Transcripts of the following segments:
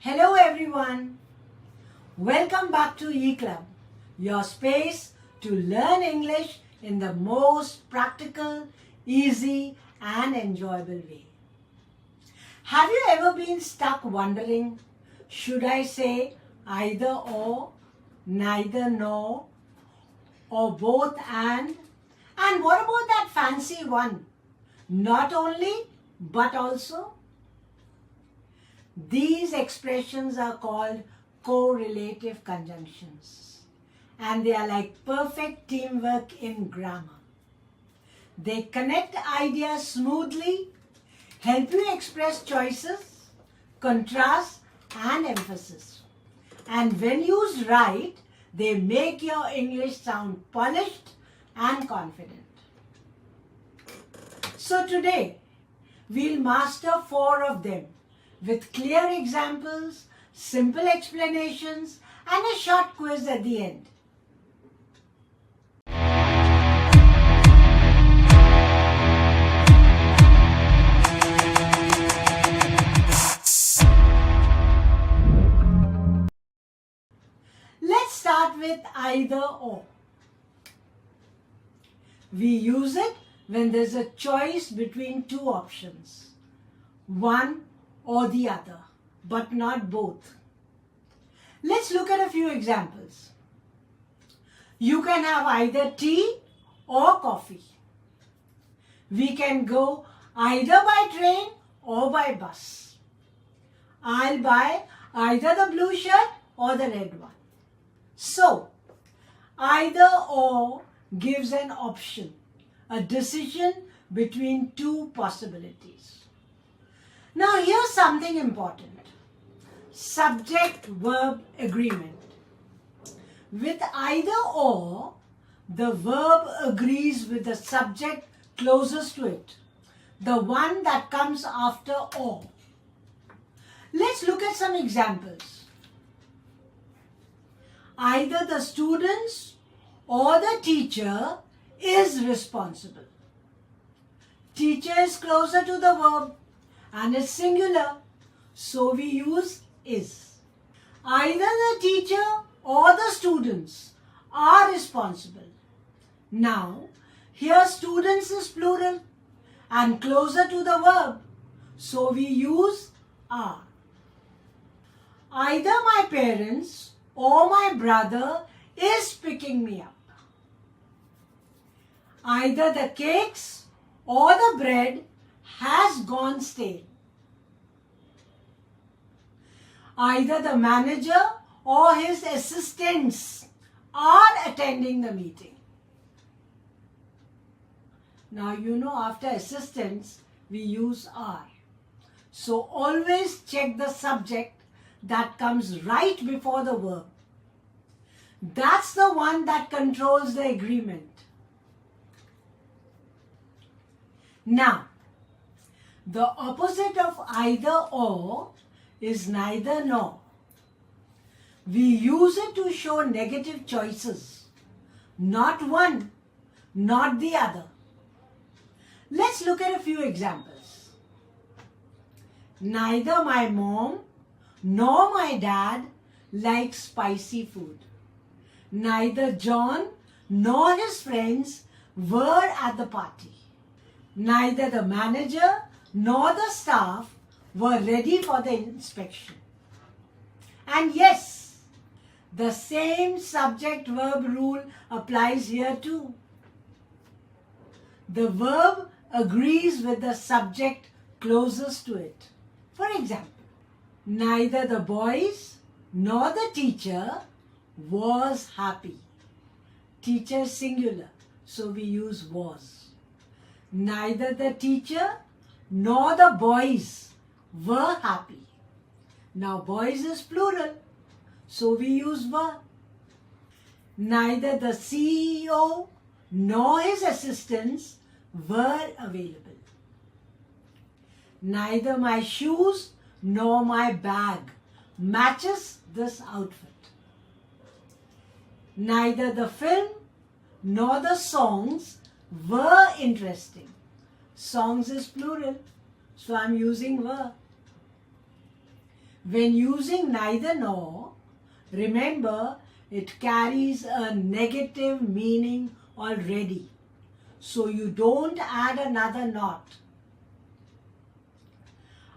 Hello everyone. Welcome back to eclub, your space to learn English in the most practical, easy and enjoyable way. Have you ever been stuck wondering, should I say either or, neither nor, or both and? And what about that fancy one? Not only, but also? These expressions are called correlative conjunctions, and they are like perfect teamwork in grammar. They connect ideas smoothly, help you express choices, contrast and emphasis. And when used right, they make your English sound polished and confident. So today, we'll master 4 of them with clear examples, simple explanations, and a short quiz at the end. Let's start with either or. We use it when there's a choice between 2 options, one or the other, but not both. Let's look at a few examples. You can have either tea or coffee. We can go either by train or by bus. I'll buy either the blue shirt or the red one. So, either or gives an option, a decision between 2 possibilities. Now here's something important. Subject-verb agreement. With either or, the verb agrees with the subject closest to it, the one that comes after or. Let's look at some examples. Either the students or the teacher is responsible. Teacher is closer to the verb and is singular, so we use is. Either the teacher or the students are responsible. Now, here students is plural and closer to the verb, so we use are. Either my parents or my brother is picking me up. Either the cakes or the bread has gone stale. Either the manager or his assistants are attending the meeting. Now you know after assistants we use are. So always check the subject that comes right before the verb. That's the one that controls the agreement. Now, the opposite of either or is neither nor. We use it to show negative choices. Not one, not the other. Let's look at a few examples. Neither my mom nor my dad like spicy food. Neither John nor his friends were at the party. Neither the manager nor the staff were ready for the inspection. And yes, the same subject-verb rule applies here too. The verb agrees with the subject closest to it. For example, neither the boys nor the teacher was happy. Teacher singular, so we use was. Neither the teacher nor the boys were happy. Now boys is plural, so we use were. Neither the CEO nor his assistants were available. Neither my shoes nor my bag matches this outfit. Neither the film nor the songs were interesting. Songs is plural, so I'm using were. When using neither nor, remember it carries a negative meaning already. So you don't add another not.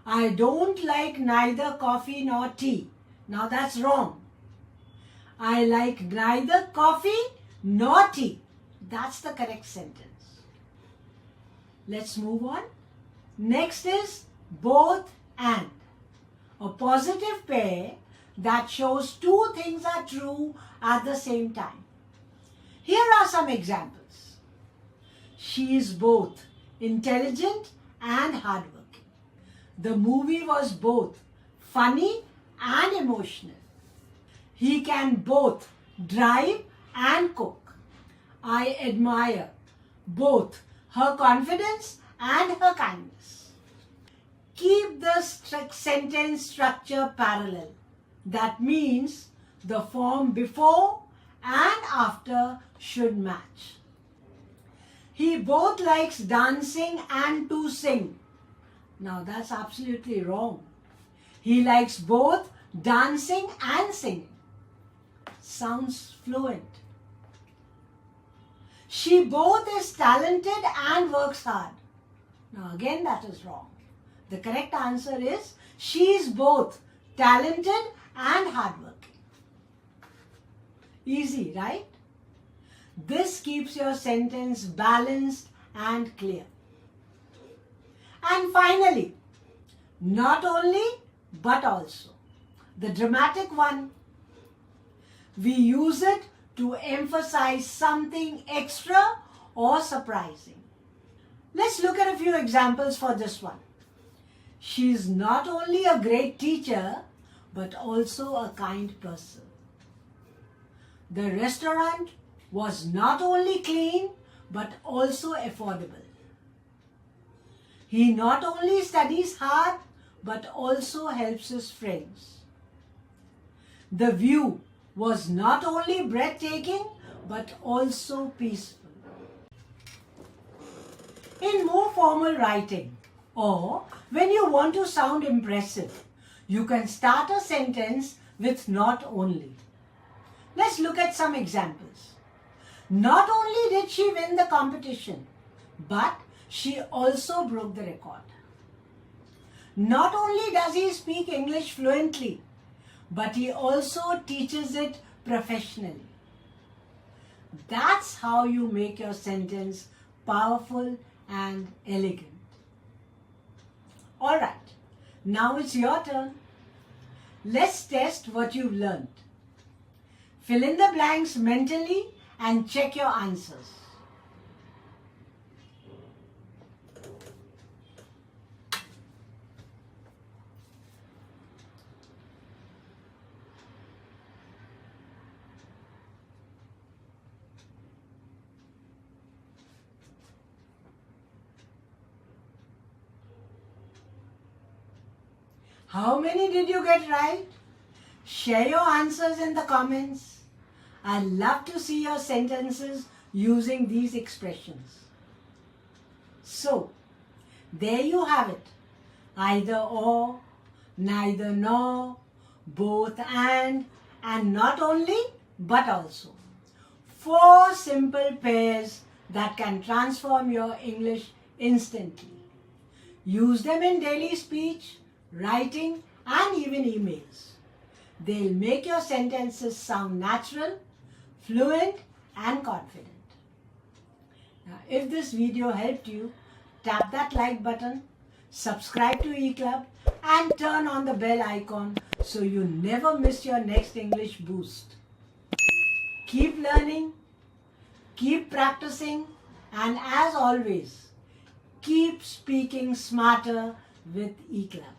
I don't like neither coffee nor tea. Now that's wrong. I like neither coffee nor tea. That's the correct sentence. Let's move on. Next is both and. A positive pair that shows two things are true at the same time. Here are some examples. She is both intelligent and hardworking. The movie was both funny and emotional. He can both drive and cook. I admire both her confidence and her kindness. Keep the sentence structure parallel. That means the form before and after should match. He both likes dancing and to sing. Now that's absolutely wrong. He likes both dancing and singing. Sounds fluent. She both is talented and works hard. Now again that is wrong. The correct answer is she is both talented and hardworking. Easy, right? This keeps your sentence balanced and clear. And finally, not only but also. The dramatic one. We use it to emphasize something extra or surprising. Let's look at a few examples for this one. She is not only a great teacher, but also a kind person. The restaurant was not only clean, but also affordable. He not only studies hard, but also helps his friends. The view was not only breathtaking, but also peaceful. In more formal writing, or when you want to sound impressive, you can start a sentence with not only. Let's look at some examples. Not only did she win the competition, but she also broke the record. Not only does he speak English fluently, but he also teaches it professionally. That's how you make your sentence powerful and elegant. Alright, now it's your turn. Let's test what you've learned. Fill in the blanks mentally and check your answers. How many did you get right? Share your answers in the comments. I love to see your sentences using these expressions. So, there you have it. Either or, neither nor, both and not only but also. 4 simple pairs that can transform your English instantly. Use them in daily speech, writing, and even emails. They'll make your sentences sound natural, fluent, and confident. Now, if this video helped you, tap that like button, subscribe to eclub, and turn on the bell icon so you never miss your next English boost. Keep learning, keep practicing, and as always, keep speaking smarter with eclub.